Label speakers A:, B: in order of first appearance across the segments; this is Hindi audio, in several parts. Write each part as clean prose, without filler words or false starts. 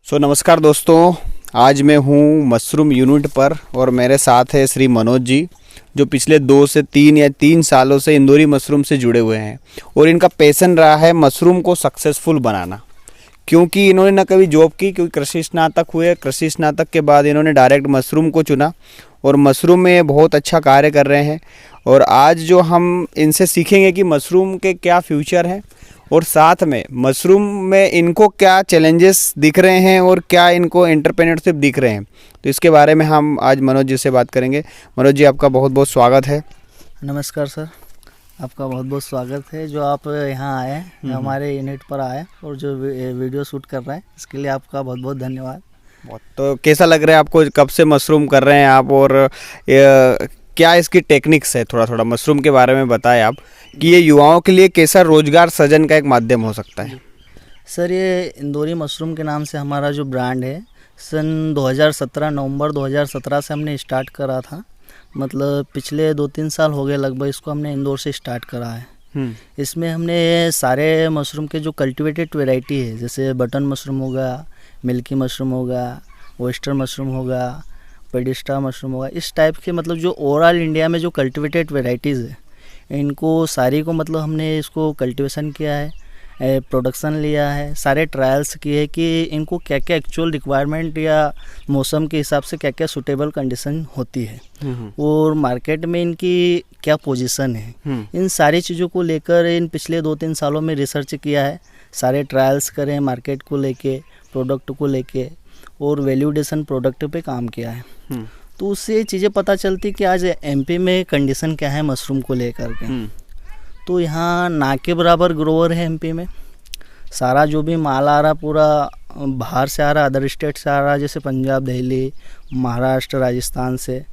A: नमस्कार दोस्तों, आज मैं हूँ मशरूम यूनिट पर और मेरे साथ है श्री मनोज जी, जो पिछले 2 से 3 सालों से इंदौरी मशरूम से जुड़े हुए हैं और इनका पैशन रहा है मशरूम को सक्सेसफुल बनाना। क्योंकि इन्होंने ना कभी जॉब की, क्योंकि कृषि स्नातक हुए, कृषि स्नातक के बाद इन्होंने डायरेक्ट मशरूम को चुना और मशरूम में बहुत अच्छा कार्य कर रहे हैं। और आज जो हम इनसे सीखेंगे कि मशरूम के क्या फ्यूचर हैं और साथ में मशरूम में इनको क्या चैलेंजेस दिख रहे हैं और क्या इनको एंटरप्रेन्योरशिप दिख रहे हैं, तो इसके बारे में हम आज मनोज जी से बात करेंगे। मनोज जी, आपका बहुत बहुत स्वागत है।
B: नमस्कार सर, आपका बहुत बहुत स्वागत है। जो आप यहाँ आए, हमारे यूनिट पर आए और जो वीडियो शूट कर रहे हैं, इसके लिए आपका बहुत बहुत धन्यवाद।
A: तो कैसा लग रहा है आपको, कब से मशरूम कर रहे हैं आप और क्या इसकी टेक्निक्स है? थोड़ा मशरूम के बारे में बताएं आप कि ये युवाओं के लिए कैसा रोजगार सृजन का एक माध्यम हो सकता है।
B: सर, ये इंदौरी मशरूम के नाम से हमारा जो ब्रांड है, सन 2017 नवंबर 2017 से हमने स्टार्ट करा था। मतलब पिछले 2-3 साल हो गए लगभग इसको हमने इंदौर से स्टार्ट करा है। इसमें हमने सारे मशरूम के जो कल्टिवेटेड वैरायटी है, जैसे बटन मशरूम होगा, मिल्की मशरूम होगा, ऑयस्टर मशरूम होगा, पेडिस्टा मशरूम होगा, इस टाइप के मतलब जो ओवरऑल इंडिया में जो कल्टिवेटेड वैरायटीज़ है, इनको सारी को मतलब हमने इसको कल्टीवेशन किया है, प्रोडक्शन लिया है, सारे ट्रायल्स किए कि इनको क्या क्या एक्चुअल रिक्वायरमेंट या मौसम के हिसाब से क्या क्या सूटेबल कंडीशन होती है और मार्केट में इनकी क्या पोजीशन है, इन सारी चीज़ों को लेकर इन पिछले 2-3 सालों में रिसर्च किया है। सारे ट्रायल्स करें मार्केट को लेके, प्रोडक्ट को लेके और वैल्यूडेशन प्रोडक्ट पे काम किया है। तो उससे चीज़ें पता चलती कि आज एमपी में कंडीशन क्या है मशरूम को लेकर के। तो यहाँ ना के बराबर ग्रोवर है एमपी में। सारा जो भी माल आ रहा पूरा बाहर से आ रहा, अदर स्टेट से आ रहा, जैसे पंजाब, दिल्ली, महाराष्ट्र, राजस्थान से।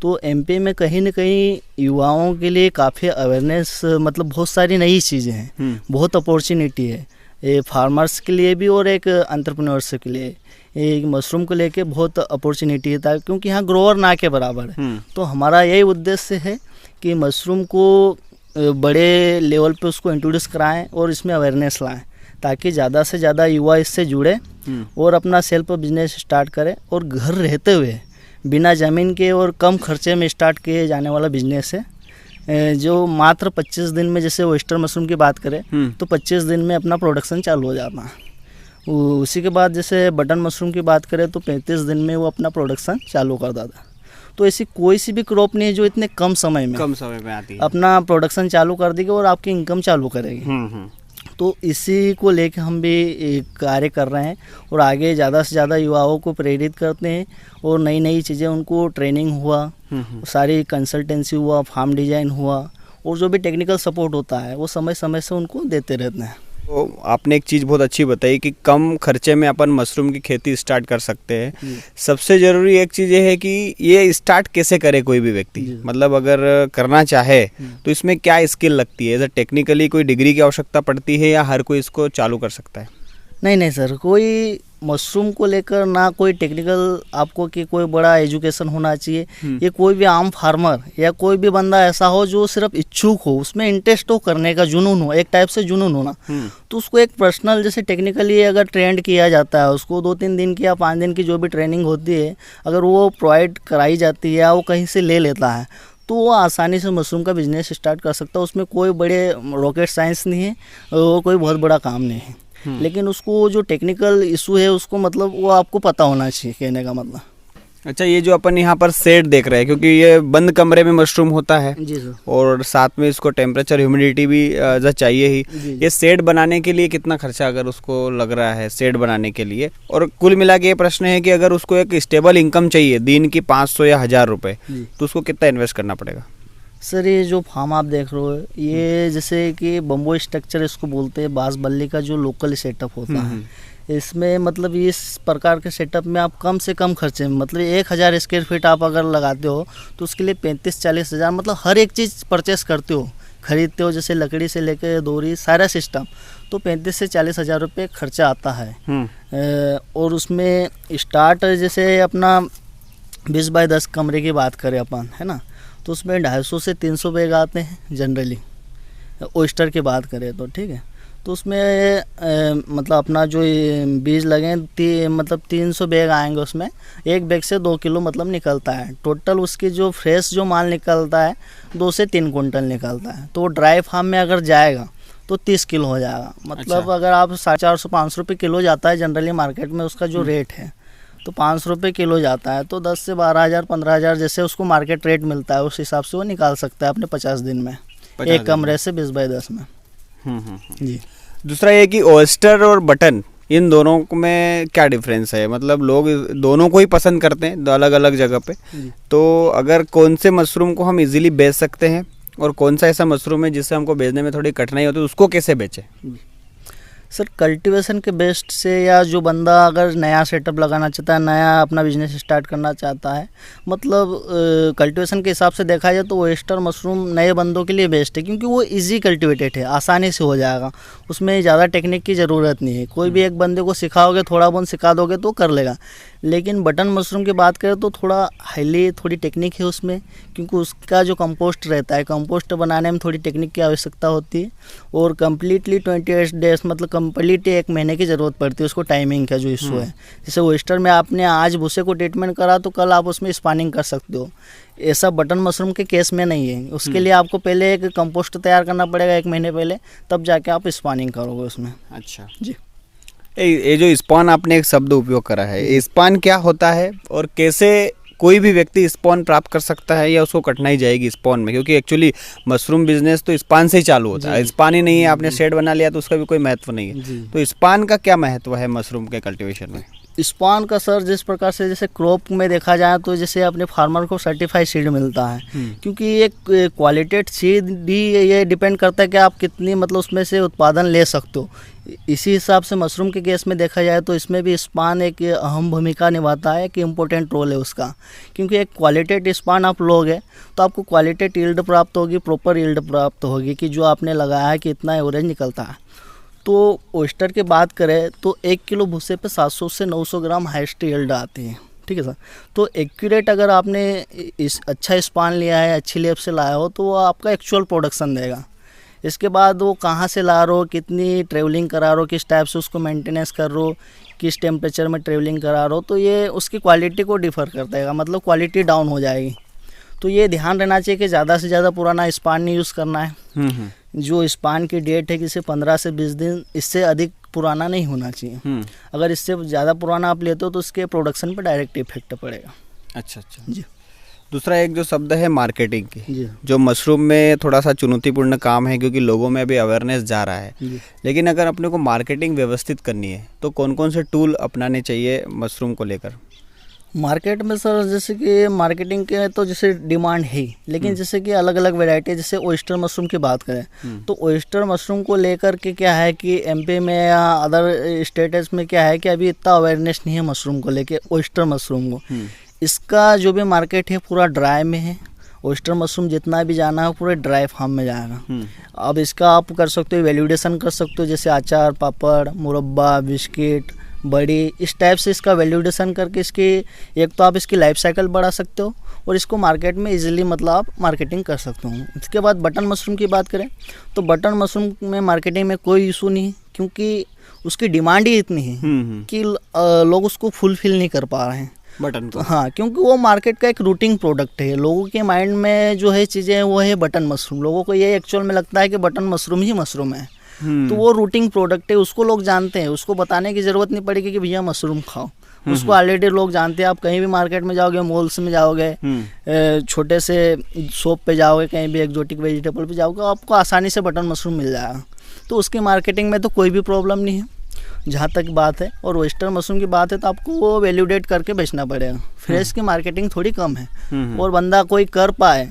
B: तो एमपी में कहीं ना कहीं युवाओं के लिए काफ़ी अवेयरनेस, मतलब बहुत सारी नई चीज़ें हैं, बहुत अपॉर्चुनिटी है ये फार्मर्स के लिए भी और एक एंटरप्रेन्योर्स के लिए। एक मशरूम को लेके बहुत अपॉर्चुनिटी था क्योंकि यहाँ ग्रोवर ना के बराबर है। तो हमारा यही उद्देश्य है कि मशरूम को बड़े लेवल पे उसको इंट्रोड्यूस कराएं और इसमें अवेयरनेस लाएं, ताकि ज़्यादा से ज़्यादा युवा इससे जुड़े और अपना सेल्फ बिजनेस स्टार्ट करें और घर रहते हुए बिना ज़मीन के और कम खर्चे में स्टार्ट किए जाने वाला बिजनेस है, जो मात्र 25 दिन में, जैसे ऑयस्टर मशरूम की बात करें तो 25 दिन में अपना प्रोडक्शन चालू हो जाता है। उसी के बाद जैसे बटन मशरूम की बात करें तो 35 दिन में वो अपना प्रोडक्शन चालू कर देता है। तो ऐसी कोई सी भी क्रॉप नहीं है जो इतने कम समय में
A: आती है, अपना
B: अपना प्रोडक्शन चालू कर देगी और आपकी इनकम चालू करेगी। तो इसी को लेके हम भी कार्य कर रहे हैं और आगे ज़्यादा से ज़्यादा युवाओं को प्रेरित करते हैं और नई नई चीज़ें उनको ट्रेनिंग हुआ, सारी कंसल्टेंसी हुआ, फार्म डिजाइन हुआ और जो भी टेक्निकल सपोर्ट होता है वो समय समय से उनको देते रहते हैं।
A: तो आपने एक चीज़ बहुत अच्छी बताई कि कम खर्चे में अपन मशरूम की खेती स्टार्ट कर सकते हैं। सबसे ज़रूरी एक चीज़ ये है कि ये स्टार्ट कैसे करे कोई भी व्यक्ति, मतलब अगर करना चाहे तो इसमें क्या स्किल लगती है? टेक्निकली कोई डिग्री की आवश्यकता पड़ती है या हर कोई इसको चालू कर सकता है?
B: नहीं सर, कोई मशरूम को लेकर ना कोई टेक्निकल आपको कि कोई बड़ा एजुकेशन होना चाहिए। ये कोई भी आम फार्मर या कोई भी बंदा ऐसा हो जो सिर्फ इच्छुक हो, उसमें इंटरेस्ट हो, करने का जुनून हो, एक टाइप से जुनून होना, तो उसको एक पर्सनल जैसे टेक्निकली अगर ट्रेंड किया जाता है, उसको 2-3 दिन की या 5 दिन की जो भी ट्रेनिंग होती है, अगर वो प्रोवाइड कराई जाती है या वो कहीं से ले लेता है, तो वो आसानी से मशरूम का बिजनेस स्टार्ट कर सकता है। उसमें कोई बड़े रॉकेट साइंस नहीं है, वो कोई बहुत बड़ा काम नहीं है। लेकिन उसको जो टेक्निकल इशू है उसको मतलब वो आपको पता होना चाहिए, कहने का मतलब।
A: अच्छा, ये जो अपन यहाँ पर शेड देख रहे हैं, क्योंकि ये बंद कमरे में मशरूम होता है
B: जी सर,
A: और साथ में इसको टेम्परेचर ह्यूमिडिटी भी चाहिए ही। ये शेड बनाने के लिए कितना खर्चा अगर उसको लग रहा है शेड बनाने के लिए? और कुल मिला के ये प्रश्न है कि अगर उसको एक स्टेबल इनकम चाहिए दिन की 500 या 1000 रुपये, तो उसको कितना इन्वेस्ट करना पड़ेगा?
B: सर, ये जो फार्म आप देख रहे हो, ये जैसे कि बम्बो स्ट्रक्चर इसको बोलते हैं, बांस बल्ली का जो लोकल सेटअप होता है, इसमें मतलब इस प्रकार के सेटअप में आप कम से कम खर्चे में, मतलब 1000 स्क्वायर फीट आप अगर लगाते हो तो उसके लिए 35-40 हज़ार, मतलब हर एक चीज़ परचेस करते हो, खरीदते हो, जैसे लकड़ी से लेकर डोरी, सारा सिस्टम, तो 35 से 40 हज़ार रुपये खर्चा आता है। और उसमें स्टार्ट जैसे अपना 20 बाय 10 कमरे की बात करें अपन, है ना, तो उसमें 250 से 300 बैग आते हैं जनरली, ऑयस्टर की बात करें तो, ठीक है। तो उसमें मतलब अपना जो ये बीज लगे मतलब 300 बैग आएंगे उसमें, एक बैग से 2 किलो मतलब निकलता है। टोटल उसकी जो फ्रेश जो माल निकलता है 2 से 3 कुंटल निकलता है। तो वो ड्राई फार्म में अगर जाएगा तो 30 किलो हो जाएगा। मतलब
A: अच्छा।
B: अगर आप 450-500 रुपये किलो जाता है जनरली मार्केट में उसका जो रेट है, तो 500 रुपये किलो जाता है, तो 10 से 12,000 15,000 जैसे उसको मार्केट रेट मिलता है उस हिसाब से वो निकाल सकता है अपने 50 दिन में,
A: 50
B: एक
A: दिन
B: कमरे से 20x10 में। जी।
A: दूसरा ये कि ओयस्टर और बटन, इन दोनों में क्या डिफरेंस है? मतलब लोग दोनों को ही पसंद करते हैं अलग अलग जगह पे,
B: जी।
A: तो अगर कौन से मशरूम को हम इजीली बेच सकते हैं और कौन सा ऐसा मशरूम है जिससे हमको बेचने में थोड़ी कठिनाई होती है, उसको कैसे बेचें?
B: सर कल्टीवेशन के बेस्ट से, या जो बंदा अगर नया सेटअप लगाना चाहता है, नया अपना बिजनेस स्टार्ट करना चाहता है, मतलब कल्टीवेशन के हिसाब से देखा जाए तो ओयस्टर मशरूम नए बंदों के लिए बेस्ट है, क्योंकि वो इजी कल्टीवेटेड है, आसानी से हो जाएगा, उसमें ज़्यादा टेक्निक की ज़रूरत नहीं है। कोई भी एक बंदे को सिखाओगे, थोड़ा बहुत सिखा दोगे तो कर लेगा। लेकिन बटन मशरूम की बात करें तो थोड़ी टेक्निक है उसमें, क्योंकि उसका जो कंपोस्ट रहता है, कंपोस्ट बनाने में थोड़ी टेक्निक की आवश्यकता होती है, और कम्प्लीटली 28 डेज मतलब कम्प्लीटली 1 महीने की ज़रूरत पड़ती है उसको। टाइमिंग का जो इशू है, जैसे ओयस्टर में आपने आज भूसे को ट्रीटमेंट करा तो कल आप उसमें स्पानिंग कर सकते हो, ऐसा बटन मशरूम के केस में नहीं है। उसके लिए आपको पहले एक कंपोस्ट तैयार करना पड़ेगा 1 महीने पहले, तब जाके आप स्पानिंग करोगे उसमें।
A: अच्छा
B: जी।
A: ये जो स्पॉन आपने एक शब्द उपयोग करा है, स्पॉन क्या होता है और कैसे कोई भी व्यक्ति स्पॉन प्राप्त कर सकता है, या उसको कठिनाई जाएगी स्पॉन में? क्योंकि एक्चुअली मशरूम बिजनेस तो स्पॉन से ही चालू होता है। स्पॉन ही नहीं है, आपने शेड बना लिया तो उसका भी कोई महत्व नहीं है। तो स्पॉन का क्या महत्व है मशरूम के कल्टीवेशन में?
B: स्पॉन का सर जिस प्रकार से जैसे क्रॉप में देखा जाए तो जैसे अपने फार्मर को सर्टिफाइड सीड मिलता है, क्योंकि ये क्वालिटेड सीड भी ये डिपेंड करता है कि आप कितनी मतलब उसमें से उत्पादन ले सकते हो। इसी हिसाब से मशरूम के केस में देखा जाए तो इसमें भी स्पॉन एक अहम भूमिका निभाता है, कि इम्पोर्टेंट रोल है उसका, क्योंकि एक क्वालिटेड स्पॉन आप लोगे तो आपको क्वालिटेड यील्ड प्राप्त होगी, प्रॉपर यील्ड प्राप्त होगी कि जो आपने लगाया है कि इतना एवरेज निकलता है। तो ओयस्टर की बात करें तो 1 किलो भूसे पे 700 से 900 ग्राम हाईएस्ट यील्ड आती है। ठीक है सर। तो एक्यूरेट अगर आपने इस अच्छा स्पान लिया है, अच्छी लेब से लाया हो, तो वो आपका एक्चुअल प्रोडक्शन देगा। इसके बाद वो कहाँ से ला रहे हो, कितनी ट्रेवलिंग करा रहे हो, किस टाइप से उसको मेंटेनेंस कर रहे हो, किस टेम्परेचर में ट्रेवलिंग करा रहे हो, तो ये उसकी क्वालिटी को डिफ़र करता है, मतलब क्वालिटी डाउन हो जाएगी। तो ये ध्यान रहना चाहिए कि ज़्यादा से ज़्यादा पुराना स्पान नहीं यूज़ करना है। जो स्पान की डेट है किसी 15 से 20 दिन, इससे अधिक पुराना नहीं होना चाहिए। अगर इससे ज़्यादा पुराना आप लेते हो तो उसके प्रोडक्शन पर डायरेक्ट इफेक्ट पड़ेगा।
A: अच्छा
B: जी।
A: दूसरा एक जो शब्द है मार्केटिंग की,
B: जी।
A: जो मशरूम में थोड़ा सा चुनौतीपूर्ण काम है, क्योंकि लोगों में अभी अवेयरनेस जा रहा है।
B: जी।
A: लेकिन अगर अपने को मार्केटिंग व्यवस्थित करनी है तो कौन कौन से टूल अपनाने चाहिए मशरूम को लेकर?
B: मार्केट में सर जैसे कि मार्केटिंग के तो जैसे डिमांड है, लेकिन जैसे कि अलग अलग वैरायटी, जैसे ओयस्टर मशरूम की बात करें तो ओयस्टर मशरूम को लेकर के क्या है कि एमपी में या अदर स्टेट्स में क्या है कि अभी इतना अवेयरनेस नहीं है मशरूम को लेके, ओयस्टर मशरूम को। इसका जो भी मार्केट है पूरा ड्राई में है। ओयस्टर मशरूम जितना भी जाना है पूरे ड्राई फार्म में जाएगा। अब इसका आप कर सकते हो वैल्यूडेशन कर सकते हो, जैसे अचार, पापड़, मुरब्बा, बिस्किट, बड़ी, इस टाइप से इसका वैल्यूडेशन करके इसकी एक तो आप इसकी लाइफ साइकिल बढ़ा सकते हो और इसको मार्केट में इजीली मतलब आप मार्केटिंग कर सकते हो। इसके बाद बटन मशरूम की बात करें तो बटन मशरूम में मार्केटिंग में कोई इशू नहीं है, क्योंकि उसकी डिमांड ही इतनी है कि लोग उसको फुलफिल नहीं कर पा रहे हैं
A: बटन को।
B: हाँ, क्योंकि वो मार्केट का एक रूटिंग प्रोडक्ट है। लोगों के माइंड में जो है चीज़ें वो है बटन मशरूम, लोगों को ये एक्चुअल में लगता है कि बटन मशरूम ही मशरूम है। तो वो रूटिंग प्रोडक्ट है, उसको लोग जानते हैं, उसको बताने की ज़रूरत नहीं पड़ेगी कि भैया मशरूम खाओ, उसको ऑलरेडी लोग जानते हैं। आप कहीं भी मार्केट में जाओगे, मॉल्स में जाओगे, छोटे से शॉप पे जाओगे, कहीं भी एक्जोटिक वेजिटेबल पे जाओगे, आपको आसानी से बटन मशरूम मिल जाएगा। तो उसकी मार्केटिंग में तो कोई भी प्रॉब्लम नहीं है जहाँ तक बात है। और ओयस्टर मशरूम की बात है तो आपको वो वैल्यूडेट करके बेचना पड़ेगा। फ्रेश की मार्केटिंग थोड़ी कम है, और बंदा कोई कर पाए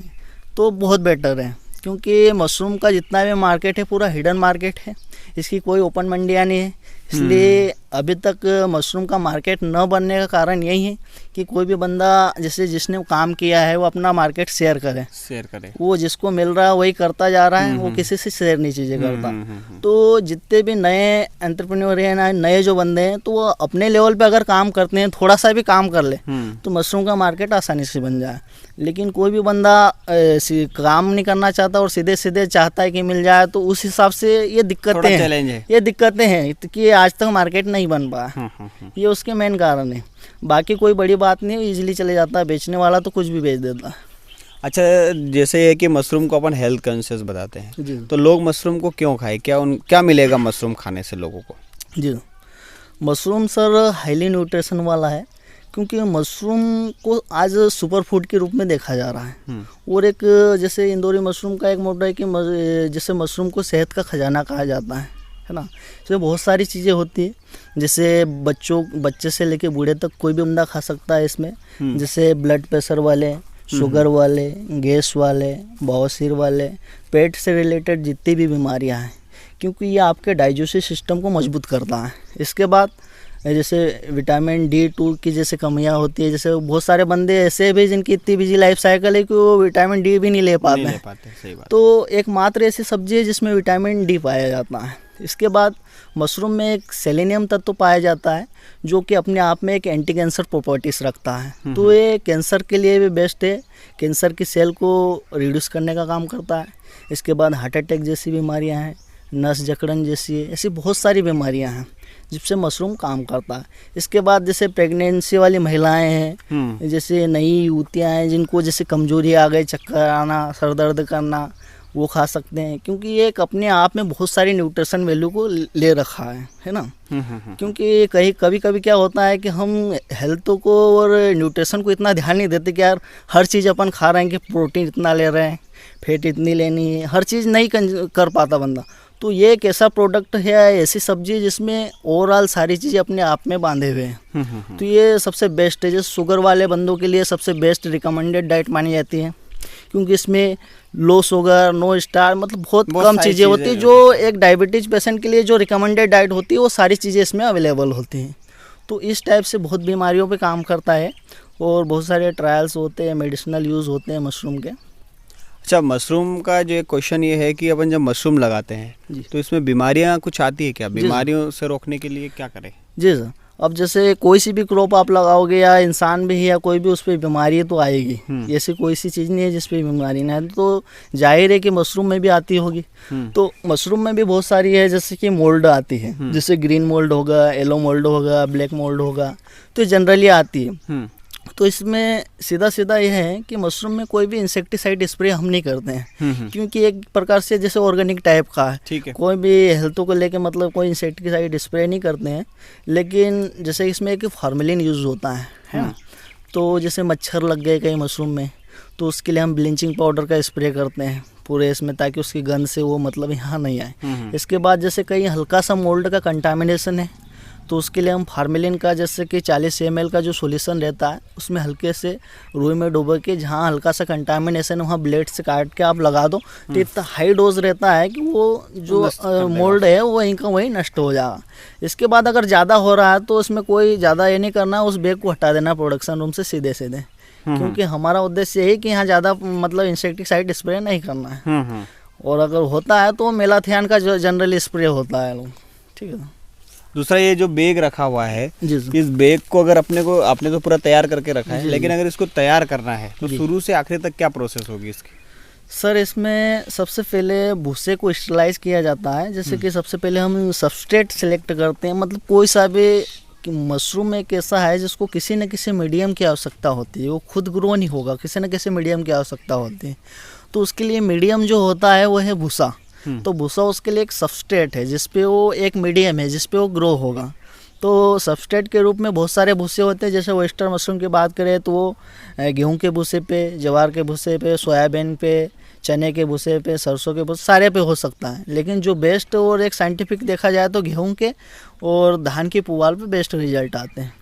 B: तो बहुत बेटर है, क्योंकि मशरूम का जितना भी मार्केट है पूरा हिडन मार्केट है, इसकी कोई ओपन मंडियाँ नहीं है। इसलिए अभी तक मशरूम का मार्केट न बनने का कारण यही है कि कोई भी बंदा जैसे जिसने काम किया है वो अपना मार्केट शेयर करे, वो जिसको मिल रहा है वही करता जा रहा है, वो किसी से शेयर नहीं चीज़ें करता। तो जितने भी नए एंटरप्रेन्योर हैं ना, नए जो बंदे हैं, तो वो अपने लेवल पे अगर काम करते हैं, थोड़ा सा भी काम कर ले तो मशरूम का मार्केट आसानी से बन जाए। लेकिन कोई भी बंदा काम नहीं करना चाहता और सीधे सीधे चाहता है कि मिल जाए, तो उस हिसाब से ये दिक्कतें हैं, ये दिक्कतें हैं कि आज तक मार्केट नहीं बन पाया। ये उसके मेन कारण है, बाकी कोई बड़ी बात नहीं, इजीली चले जाता है, बेचने वाला तो कुछ भी बेच देता है।
A: अच्छा, जैसे है कि मशरूम को अपन हेल्थ कॉन्शियस बताते हैं, तो लोग मशरूम को क्यों खाएं? क्या मिलेगा मशरूम खाने से लोगों को?
B: जी, मशरूम सर हाईली न्यूट्रिशन वाला है, क्योंकि मशरूम को आज सुपर फूड के रूप में देखा जा रहा है। और एक जैसे इंदौरी मशरूम का एक मोटो है कि जैसे मशरूम को सेहत का खजाना कहा जाता है ना। इसमें बहुत सारी चीज़ें होती है, जैसे बच्चे से लेके बूढ़े तक कोई भी बंदा खा सकता है इसमें। जैसे ब्लड प्रेशर वाले, शुगर वाले, गैस वाले, बवासीर वाले, पेट से रिलेटेड जितनी भी बीमारियां हैं, क्योंकि ये आपके डाइजेस्टिव सिस्टम को मजबूत करता है। इसके बाद जैसे विटामिन D2 की जैसे कमियां होती है, जैसे बहुत सारे बंदे ऐसे भी जिनकी इतनी बिजी लाइफ साइकिल है कि वो विटामिन D भी नहीं ले पाते हैं।
A: सही बात।
B: तो एकमात्र ऐसी सब्जी है जिसमें विटामिन D पाया जाता है। इसके बाद मशरूम में एक सेलेनियम तत्व पाया जाता है, जो कि अपने आप में एक एंटी कैंसर प्रॉपर्टीज रखता है। तो ये कैंसर के लिए भी बेस्ट है, कैंसर की सेल को रिड्यूस करने का काम करता है। इसके बाद हार्ट अटैक जैसी बीमारियां हैं, नस जकड़न जैसी, ऐसी बहुत सारी बीमारियां हैं जिससे मशरूम काम करता है। इसके बाद जैसे प्रेगनेंसी वाली महिलाएं हैं, जैसे नई युवतियाँ हैं जिनको जैसे कमजोरी आ गई, चक्कर आना, सर दर्द करना, वो खा सकते हैं, क्योंकि ये एक अपने आप में बहुत सारी न्यूट्रिशन वैल्यू को ले रखा है ना। क्योंकि कभी कभी क्या होता है कि हम हेल्थ को और न्यूट्रिशन को इतना ध्यान नहीं देते कि यार हर चीज़ अपन खा रहे हैं कि प्रोटीन इतना ले रहे हैं, फैट इतनी लेनी है, हर चीज़ नहीं कर पाता बंदा। तो ये एक ऐसा प्रोडक्ट है, ऐसी सब्जी जिसमें ओवरऑल सारी चीज़ें अपने आप में बांधे हुए हैं। तो ये सबसे बेस्ट है, जैसे शुगर वाले बंदों के लिए सबसे बेस्ट रिकमेंडेड डाइट मानी जाती है, क्योंकि इसमें लो शुगर, नो स्टार, मतलब बहुत कम चीज़ें होती है। जो एक डायबिटीज़ पेशेंट के लिए जो रिकमेंडेड डाइट होती है वो सारी चीज़ें इसमें अवेलेबल होती हैं। तो इस टाइप से बहुत बीमारियों पे काम करता है और बहुत सारे ट्रायल्स होते हैं, मेडिसिनल यूज़ होते हैं मशरूम के।
A: अच्छा, मशरूम का जो एक क्वेश्चन ये है कि अपन जब मशरूम लगाते हैं तो इसमें बीमारियां कुछ आती है क्या? बीमारियों से रोकने के लिए क्या करें?
B: जी सर, अब जैसे कोई सी भी क्रॉप आप लगाओगे या इंसान भी है या कोई भी, उस पर बीमारी तो आएगी। ऐसी कोई सी चीज़ नहीं है जिस पे बीमारी ना है, तो जाहिर है कि मशरूम में भी आती होगी। तो मशरूम में भी बहुत सारी है, जैसे कि मोल्ड आती है, जैसे ग्रीन मोल्ड होगा, येलो मोल्ड होगा, ब्लैक मोल्ड होगा, तो जनरली आती है। तो इसमें सीधा सीधा यह है कि मशरूम में कोई भी इंसेक्टिसाइड स्प्रे हम नहीं करते हैं, क्योंकि एक प्रकार से जैसे ऑर्गेनिक टाइप का है, ठीक है, कोई भी हेल्थ को लेके मतलब कोई इंसेक्टिसाइड स्प्रे नहीं करते हैं। लेकिन जैसे इसमें एक फॉर्मेलिन यूज़ होता है ना, तो जैसे मच्छर लग गए कहीं मशरूम में, तो उसके लिए हम ब्लीचिंग पाउडर का स्प्रे करते हैं पूरे इसमें, ताकि उसकी गंध से वो मतलब यहाँ नहीं आए। इसके बाद जैसे कहीं हल्का सा मोल्ड का कंटामिनेशन है, तो उसके लिए हम फार्मेलिन का जैसे कि 40 ml का जो सॉल्यूशन रहता है, उसमें हल्के से रुई में डुबो के जहाँ हल्का सा कंटामिनेशन है वहाँ ब्लेड से काट के आप लगा दो, तो इतना हाई डोज रहता है कि वो जो मोल्ड है वो वहीं का वहीं नष्ट हो जाएगा। इसके बाद अगर ज़्यादा हो रहा है तो उसमें कोई ज़्यादा ये नहीं करना, उस बैग को हटा देना प्रोडक्शन रूम से सीधे सीधे, क्योंकि हमारा उद्देश्य यही कि यहाँ ज़्यादा मतलब इंसेक्टिसाइड स्प्रे नहीं करना है। और अगर होता है तो मेलाथियान का जो जनरली स्प्रे होता है, ठीक है।
A: दूसरा, ये जो बैग रखा हुआ है, इस बैग को अगर आपने तो पूरा तैयार करके रखा है, लेकिन अगर इसको तैयार करना है तो शुरू से आखिर तक क्या प्रोसेस होगी इसकी?
B: सर, इसमें सबसे पहले भूसे को स्टरलाइज किया जाता है। जैसे कि सबसे पहले हम सबस्ट्रेट सेलेक्ट करते हैं, मतलब कोई सा भी मशरूम एक ऐसा है जिसको किसी न किसी मीडियम की आवश्यकता होती है, वो खुद ग्रो नहीं होगा, किसी न किसी मीडियम की आवश्यकता होती है। तो उसके लिए मीडियम जो होता है वो है भूसा। तो भूसा उसके लिए एक सबस्ट्रेट है जिसपे वो एक मीडियम है जिसपे वो ग्रो होगा। तो सबस्ट्रेट के रूप में बहुत सारे भूसे होते हैं, जैसे वेस्टर्न मशरूम की बात करें तो वो गेहूं के भूसे पे, जवार के भूसे पे, सोयाबीन पे, चने के भूसे पे, सरसों के भूसे, सारे पे हो सकता है। लेकिन जो बेस्ट और एक साइंटिफिक देखा जाए तो गेहूं के और धान की पुआल पे बेस्ट रिजल्ट आते हैं।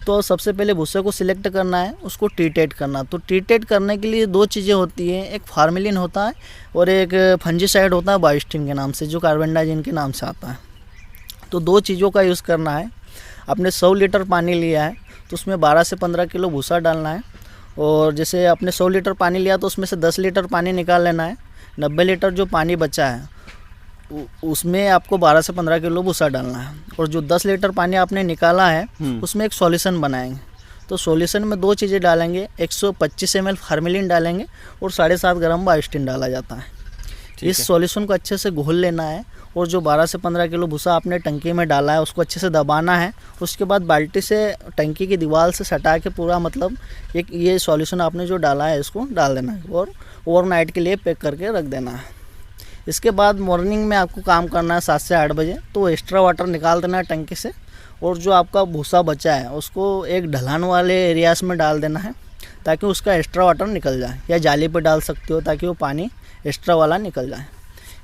B: तो सबसे पहले भूसे को सिलेक्ट करना है, उसको ट्रीटेड करना। तो ट्रीटेड करने के लिए दो चीज़ें होती हैं, एक फार्मेलिन होता है और एक फंजीसाइड होता है बायोस्टिन के नाम से, जो कार्बेंडाजिम के नाम से आता है। तो दो चीज़ों का यूज़ करना है। आपने 100 लीटर पानी लिया है तो उसमें 12 से 15 किलो भूसा डालना है। और जैसे आपने 100 लीटर पानी लिया तो उसमें से 10 लीटर पानी निकाल लेना है। 90 लीटर जो पानी बचा है उसमें आपको 12 से 15 किलो भूसा डालना है। और जो 10 लीटर पानी आपने निकाला है उसमें एक सॉल्यूशन बनाएंगे। तो सॉल्यूशन में 2 चीज़ें डालेंगे, 125 ml फार्मेलिन डालेंगे और 7.5 ग्राम बायोस्टिन डाला जाता है। इस सॉल्यूशन को अच्छे से घोल लेना है और जो 12 से 15 किलो भूसा आपने टंकी में डाला है उसको अच्छे से दबाना है। उसके बाद बाल्टी से टंकी की दीवार से सटा के पूरा मतलब एक ये सॉल्यूशन आपने जो डाला है इसको डाल देना है और ओवरनाइट के लिए पैक करके रख देना है। इसके बाद मॉर्निंग में आपको काम करना है 7 से 8 बजे, तो एक्स्ट्रा वाटर निकाल देना है टंकी से और जो आपका भूसा बचा है उसको एक ढलान वाले एरियाज में डाल देना है ताकि उसका एक्स्ट्रा वाटर निकल जाए, या जाली पे डाल सकते हो ताकि वो पानी एक्स्ट्रा वाला निकल जाए।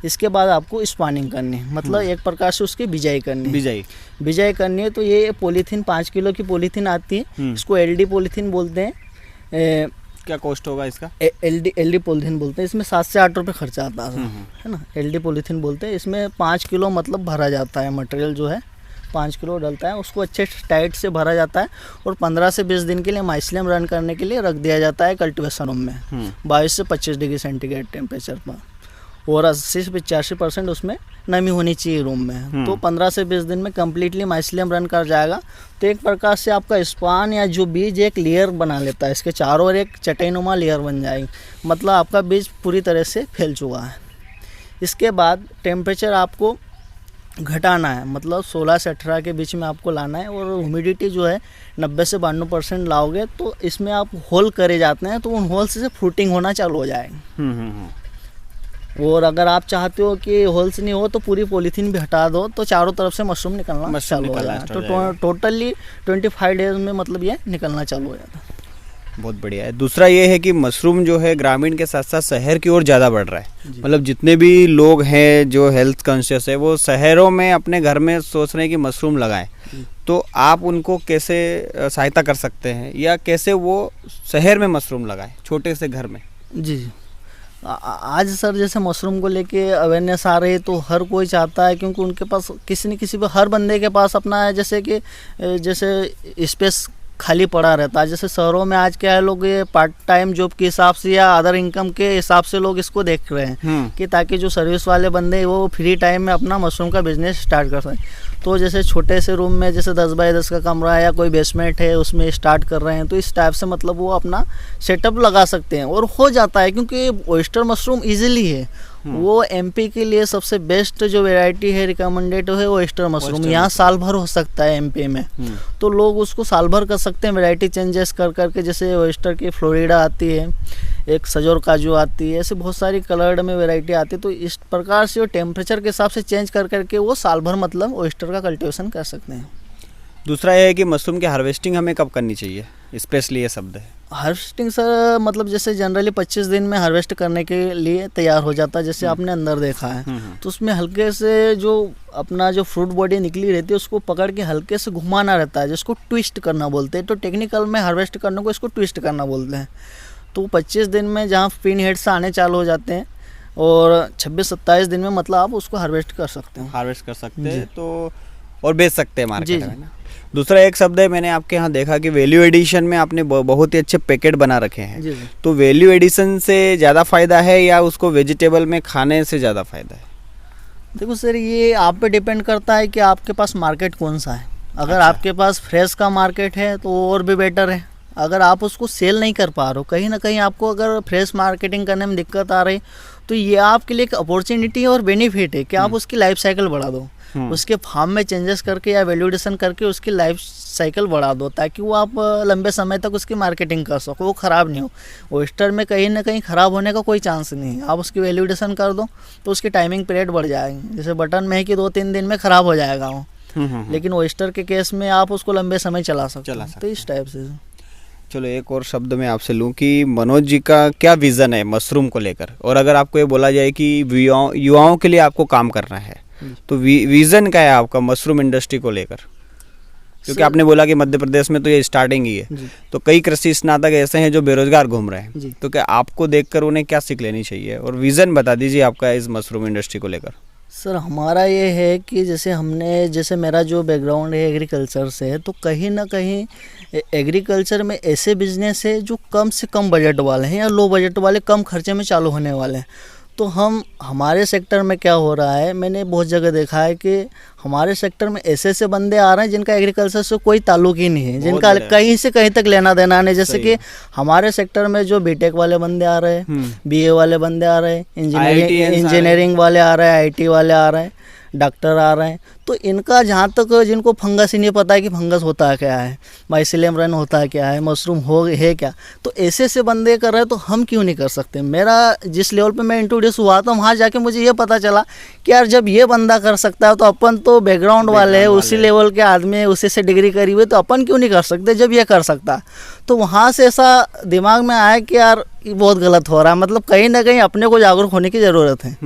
B: इसके बाद आपको स्पानिंग करनी है, मतलब एक प्रकार से उसकी बिजाई करनी है। बिजाई करनी है तो ये पॉलीथीन 5 किलो की पॉलीथीन आती है, इसको एलडी पॉलीथीन बोलते हैं।
A: क्या कॉस्ट होगा इसका?
B: एलडी पॉलीथीन बोलते हैं। इसमें 7 से 8 रुपये खर्चा आता है ना। एलडी पॉलीथीन बोलते हैं। इसमें 5 किलो मतलब भरा जाता है, मटेरियल जो है 5 किलो डलता है, उसको अच्छे टाइट से भरा जाता है और 15 से 20 दिन के लिए माइसिलियम रन करने के लिए रख दिया जाता है कल्टीवेशन रूम में 22 से 25 डिग्री सेंटीग्रेड टेम्परेचर पर। और 80 से 85% उसमें नमी होनी चाहिए रूम में। तो 15 से 20 दिन में कम्प्लीटली माइसिलियम रन कर जाएगा। तो एक प्रकार से आपका स्पान या जो बीज एक लेयर बना लेता है, इसके चारों ओर एक चटईनुमा लेयर बन जाएगी, मतलब आपका बीज पूरी तरह से फैल चुका है। इसके बाद टेम्परेचर आपको घटाना है, मतलब 16 से 18 के बीच में आपको लाना है। और ह्यूमिडिटी जो है 90 से 92% लाओगे तो इसमें आप होल करे जाते हैं, तो उन होल से फ्रूटिंग होना चालू हो जाएगी। और अगर आप चाहते हो कि होल्स नहीं हो तो पूरी पॉलीथीन भी हटा दो, तो चारों तरफ से मशरूम निकलना चालू हो जाएगा। तो टोटली 25 डेज में मतलब ये निकलना चालू हो जाता है।
A: बहुत बढ़िया है। दूसरा ये है कि मशरूम जो है ग्रामीण के साथ साथ शहर की ओर ज़्यादा बढ़ रहा है। मतलब जितने भी लोग हैं जो हेल्थ कॉन्शियस है वो शहरों में अपने घर में सोच रहे हैं कि मशरूम लगाएं, तो आप उनको कैसे सहायता कर सकते हैं या कैसे वो शहर में मशरूम लगाएं छोटे से घर में?
B: जी आज सर जैसे मशरूम को लेके अवेयरनेस आ रही है तो हर कोई चाहता है, क्योंकि उनके पास किसी न किसी हर बंदे के पास अपना है, जैसे स्पेस खाली पड़ा रहता है। जैसे शहरों में आज क्या है, लोग ये पार्ट टाइम जॉब के हिसाब से या अदर इनकम के हिसाब से लोग इसको देख रहे हैं कि ताकि जो सर्विस वाले बंदे वो फ्री टाइम में अपना मशरूम का बिजनेस स्टार्ट कर सकें। तो जैसे छोटे से रूम में जैसे 10 बाय 10 का कमरा है या कोई बेसमेंट है उसमें स्टार्ट कर रहे हैं, तो इस टाइप से मतलब वो अपना सेटअप लगा सकते हैं और हो जाता है। क्योंकि ऑयस्टर मशरूम ईजिली है, वो एमपी के लिए सबसे बेस्ट जो वैरायटी है रिकमेंडेड है ऑयस्टर मशरूम। यहाँ साल भर हो सकता है एमपी में, तो लोग उसको साल भर कर सकते हैं वैरायटी चेंजेस कर करके। जैसे ऑयस्टर की फ्लोरिडा आती है, एक सजोर काजू आती है, ऐसे बहुत सारी कलर्ड में वैरायटी आती है। तो इस प्रकार से वो टेम्परेचर के हिसाब से चेंज कर करके वो साल भर मतलब ऑयस्टर का कल्टीवेशन कर सकते हैं।
A: दूसरा ये है कि मशरूम की हार्वेस्टिंग हमें कब करनी चाहिए, स्पेशली ये शब्द है।
B: हार्वेस्टिंग सर मतलब जैसे जनरली 25 दिन में हार्वेस्ट करने के लिए तैयार हो जाता है। जैसे आपने अंदर देखा है तो उसमें हल्के से जो अपना जो फ्रूट बॉडी निकली रहती है उसको पकड़ के हल्के से घुमाना रहता है, जिसको ट्विस्ट करना बोलते हैं। तो टेक्निकल में हार्वेस्ट करने को इसको ट्विस्ट करना बोलते हैं। तो 25 दिन में जहाँ पिन हेड्स आने चालू हो जाते हैं और 26-27 दिन में मतलब आप उसको हार्वेस्ट कर सकते हैं।
A: तो और बेच सकते हैं मार्केट में ना। दूसरा एक शब्द है, मैंने आपके यहाँ देखा कि वैल्यू एडिशन में आपने बहुत ही अच्छे पैकेट बना रखे हैं। तो वैल्यू एडिशन से ज़्यादा फ़ायदा है या उसको वेजिटेबल में खाने से ज़्यादा फ़ायदा है?
B: देखो सर, ये आप पे डिपेंड करता है कि आपके पास मार्केट कौन सा है। अगर आपके पास फ्रेश का मार्केट है तो और भी बेटर है। अगर आप उसको सेल नहीं कर पा रहे हो, कहीं ना कहीं आपको अगर फ्रेश मार्केटिंग करने में दिक्कत आ रही, तो ये आपके लिए एक अपॉर्चुनिटी और बेनिफिट है कि आप उसकी लाइफ साइकिल बढ़ा दो, उसके फार्म में चेंजेस करके या वैल्यूएशन करके उसकी लाइफ साइकिल बढ़ा दो, ताकि वो आप लंबे समय तक उसकी मार्केटिंग कर सको, वो ख़राब नहीं हो। ऑयस्टर में कहीं ना कहीं ख़राब होने का कोई चांस नहीं है। आप उसकी वैल्यूएशन कर दो तो उसकी टाइमिंग पीरियड बढ़ जाएगी। जैसे बटन में है कि 2-3 दिन में ख़राब हो जाएगा वो, लेकिन ऑयस्टर के केस में आप उसको लंबे समय चला सकते हो। तो इस टाइप से।
A: चलो एक और शब्द मैं आपसे लूँ कि मनोज जी का क्या विज़न है मशरूम को लेकर, और अगर आपको ये बोला जाए कि युवाओं के लिए आपको काम करना है तो विज़न क्या है आपका मशरूम इंडस्ट्री को लेकर? क्योंकि आपने बोला कि मध्य प्रदेश में तो ये स्टार्टिंग ही है, तो कई कृषि स्नातक ऐसे हैं जो बेरोजगार घूम रहे हैं, तो क्या आपको देखकर उन्हें क्या सीख लेनी चाहिए, और विज़न बता दीजिए आपका इस मशरूम इंडस्ट्री को लेकर।
B: सर हमारा ये है कि जैसे मेरा जो बैकग्राउंड है एग्रीकल्चर से है, तो कहीं ना कहीं एग्रीकल्चर में ऐसे बिजनेस है जो कम से कम बजट वाले हैं या लो बजट वाले, कम खर्चे में चालू होने वाले हैं। तो हमारे सेक्टर में क्या हो रहा है, मैंने बहुत जगह देखा है कि हमारे सेक्टर में ऐसे ऐसे बंदे आ रहे हैं जिनका एग्रीकल्चर से कोई ताल्लुक ही नहीं है, जिनका कहीं से कहीं तक लेना देना नहीं। जैसे कि हमारे सेक्टर में जो बीटेक वाले बंदे आ रहे हैं, बीए वाले बंदे आ रहे हैं, इंजीनियरिंग वाले आ रहे हैं, आईटी वाले आ रहे हैं, डॉक्टर आ रहे हैं। तो इनका जहाँ तक जिनको फंगस ही नहीं पता है कि फंगस होता है क्या है, माइसिलियम रन होता है क्या है, मशरूम है क्या, तो ऐसे ऐसे बंदे कर रहे हैं, तो हम क्यों नहीं कर सकते। मेरा जिस लेवल पे मैं इंट्रोड्यूस हुआ था वहाँ जाके मुझे ये पता चला कि यार जब ये बंदा कर सकता है तो अपन तो बैकग्राउंड वाले हैं, उसी लेवल के आदमी है, उसी से डिग्री करी हुई, तो अपन क्यों नहीं कर सकते जब ये कर सकता है। तो वहाँ से ऐसा दिमाग में आया कि यार ये बहुत गलत हो रहा है, मतलब कहीं ना कहीं अपने को जागरूक होने की ज़रूरत है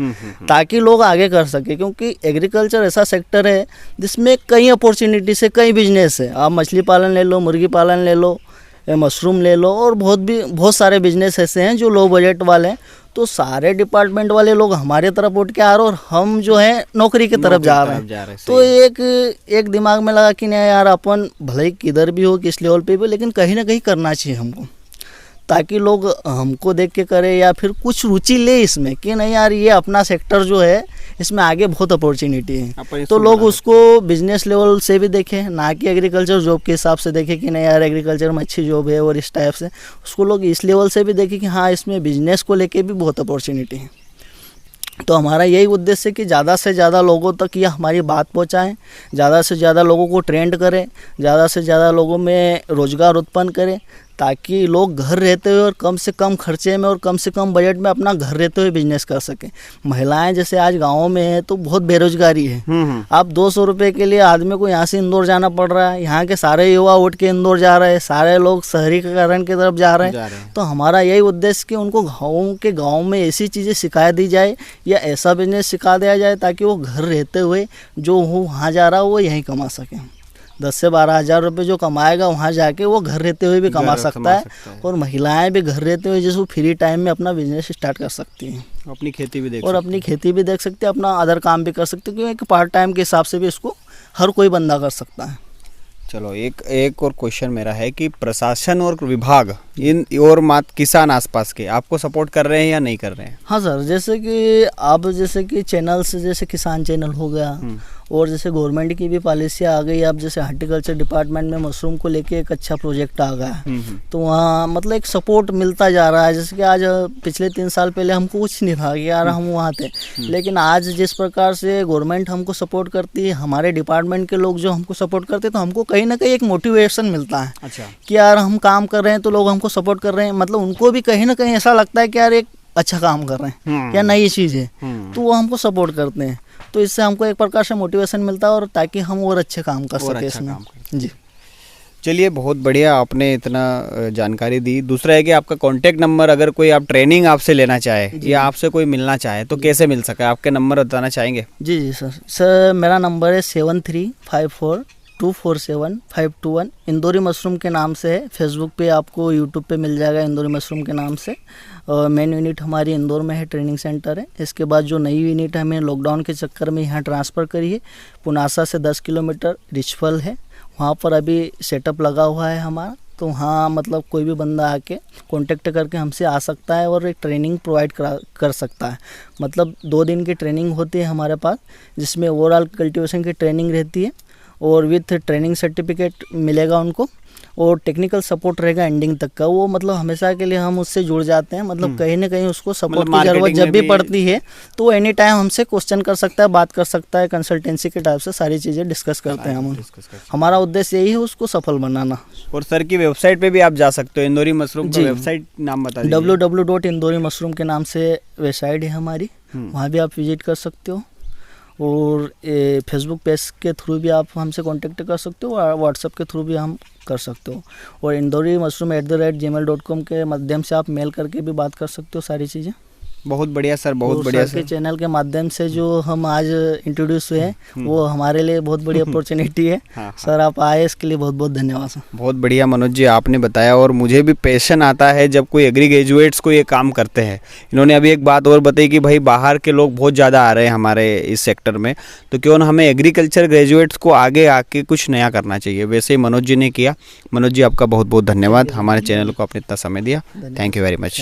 B: ताकि लोग आगे कर सके। क्योंकि एग्रीकल्चर ऐसा सेक्टर है जिसमें कई अपॉर्चुनिटी से कई बिजनेस है। आप मछली पालन ले लो, मुर्गी पालन ले लो, मशरूम ले लो, और बहुत सारे बिजनेस ऐसे हैं जो लो बजट वाले हैं। तो सारे डिपार्टमेंट वाले लोग हमारे तरफ उठ के आ रहे हैं और हम जो है नौकरी की तरफ जा रहे हैं। तो एक दिमाग में लगा कि नहीं यार, अपन भले ही किधर भी हो, किस लेवल पे भी, लेकिन कहीं ना कहीं करना चाहिए हमको, ताकि लोग हमको देख के करें या फिर कुछ रुचि ले इसमें कि नहीं यार ये अपना सेक्टर जो है इसमें आगे बहुत अपॉर्चुनिटी है। तो लोग उसको बिजनेस लेवल से भी देखें, ना कि एग्रीकल्चर जॉब के हिसाब से देखें कि नहीं यार एग्रीकल्चर में अच्छी जॉब है, और इस टाइप से उसको लोग इस लेवल से भी देखें कि हाँ इसमें बिजनेस को लेके भी बहुत अपॉर्चुनिटी है। तो हमारा यही उद्देश्य है कि ज़्यादा से ज़्यादा लोगों तक ये हमारी बात पहुँचाएँ, ज़्यादा से ज़्यादा लोगों को ट्रेंड करें, ज़्यादा से ज़्यादा लोगों में रोज़गार उत्पन्न करें, ताकि लोग घर रहते हुए और कम से कम खर्चे में और कम से कम बजट में अपना घर रहते हुए बिजनेस कर सकें। महिलाएं जैसे आज गाँव में है तो बहुत बेरोजगारी है। आप 200 रुपये के लिए आदमी को यहाँ से इंदौर जाना पड़ रहा है, यहाँ के सारे युवा उठ के इंदौर जा रहे हैं, सारे लोग शहरीकरण की तरफ जा रहे हैं। तो हमारा यही उद्देश्य कि उनको गाँव में ऐसी चीज़ें सिखा दी जाए या ऐसा बिजनेस सिखा दिया जाए ताकि वो घर रहते हुए जो वो वहाँ जा रहा है वो यहीं कमा सकें। 10 से 12 हज़ार रुपये जो कमाएगा वहाँ जाके वो घर रहते हुए भी कमा सकता है, और महिलाएं भी घर रहते हुए जिसको फ्री टाइम में अपना बिजनेस स्टार्ट कर सकती हैं,
A: अपनी खेती भी देख
B: सकती है, अपना अदर काम भी कर सकती है, क्योंकि पार्ट टाइम के हिसाब से भी इसको हर कोई बंदा कर सकता है।
A: चलो एक और क्वेश्चन मेरा है कि प्रशासन और विभाग इन और किसान आसपास के आपको सपोर्ट कर रहे हैं या नहीं कर रहे हैं?
B: हाँ सर, जैसे कि चैनल्स, जैसे किसान चैनल हो गया, और जैसे गवर्नमेंट की भी पॉलिसी आ गई। अब जैसे हार्टिकल्चर डिपार्टमेंट में मशरूम को लेके एक अच्छा प्रोजेक्ट आ गया, तो वहाँ मतलब एक सपोर्ट मिलता जा रहा है। जैसे कि आज पिछले 3 साल पहले हमको कुछ नहीं था कि यार हम वहाँ थे, लेकिन आज जिस प्रकार से गवर्नमेंट हमको सपोर्ट करती है, हमारे डिपार्टमेंट के लोग जो हमको सपोर्ट करते हैं, तो हमको कहीं ना कहीं एक मोटिवेशन मिलता है। अच्छा। कि यार हम काम कर रहे हैं तो लोग हमको सपोर्ट कर रहे हैं, मतलब उनको भी कहीं ना कहीं ऐसा लगता है कि यार एक अच्छा काम कर रहे हैं या नई चीज़ है, तो वो हमको सपोर्ट करते हैं। तो इससे हमको एक प्रकार से मोटिवेशन मिलता है, और ताकि हम और अच्छे काम कर सकें इसमें। जी
A: चलिए, बहुत बढ़िया, आपने इतना जानकारी दी। दूसरा है कि आपका कांटेक्ट नंबर, अगर कोई आप ट्रेनिंग आपसे लेना चाहे या आपसे कोई मिलना चाहे तो कैसे मिल सके, आपके नंबर बताना चाहेंगे?
B: जी सर, मेरा नंबर है 7354247521। इंदौरी मशरूम के नाम से है। फेसबुक पे आपको, यूट्यूब पे मिल जाएगा इंदौरी मशरूम के नाम से। मेन यूनिट हमारी इंदौर में है, ट्रेनिंग सेंटर है। इसके बाद जो नई यूनिट हमें लॉकडाउन के चक्कर में यहाँ ट्रांसफ़र करी है, पुनासा से 10 किलोमीटर रिचफल है, वहाँ पर अभी सेटअप लगा हुआ है हमारा। तो वहाँ मतलब कोई भी बंदा आके कांटेक्ट करके हमसे आ सकता है और एक ट्रेनिंग प्रोवाइड कर सकता है। मतलब 2 दिन की ट्रेनिंग होती है हमारे पास, जिसमें ओवरऑल कल्टीवेशन की ट्रेनिंग रहती है और विथ ट्रेनिंग सर्टिफिकेट मिलेगा उनको, और टेक्निकल सपोर्ट रहेगा एंडिंग तक का। वो मतलब हमेशा के लिए हम उससे जुड़ जाते हैं, मतलब कहीं ना कहीं उसको सपोर्ट की ज़रूरत जब भी पड़ती है तो वो एनी टाइम हमसे क्वेश्चन कर सकता है, बात कर सकता है। कंसल्टेंसी के टाइप से सारी चीज़ें डिस्कस करते हैं हम। हमारा उद्देश्य यही है उसको सफल बनाना।
A: और सर की वेबसाइट पे भी आप जा सकते हो, इंदौरी मशरूम की वेबसाइट नाम बता दीजिए।
B: www.indorimushroom के नाम से वेबसाइट है हमारी, वहाँ भी आप विजिट कर सकते हो। और फेसबुक पेज के थ्रू भी आप हमसे कांटेक्ट कर सकते हो, और व्हाट्सएप के थ्रू भी हम कर सकते हो, और indorimushroom@gmail.com के माध्यम से आप मेल करके भी बात कर सकते हो सारी चीज़ें।
A: बहुत बढ़िया सर, बहुत
B: तो
A: बढ़िया
B: सर के
A: सर।
B: चैनल के माध्यम से जो हम आज इंट्रोड्यूस हुए हैं वो हमारे लिए बहुत बड़ी अपॉर्चुनिटी है।
A: हाँ,
B: सर आप आए इसके लिए बहुत बहुत धन्यवाद सर।
A: बहुत बढ़िया मनोज जी आपने बताया, और मुझे भी पैशन आता है जब कोई एग्री ग्रेजुएट्स को ये काम करते हैं। इन्होंने अभी एक बात और बताई कि भाई बाहर के लोग बहुत ज़्यादा आ रहे हैं हमारे इस सेक्टर में, तो क्यों ना हमें एग्रीकल्चर ग्रेजुएट्स को आगे आके कुछ नया करना चाहिए। वैसे ही मनोज जी ने किया। मनोज जी आपका बहुत बहुत धन्यवाद, हमारे चैनल को आपने इतना समय दिया। Thank you very much.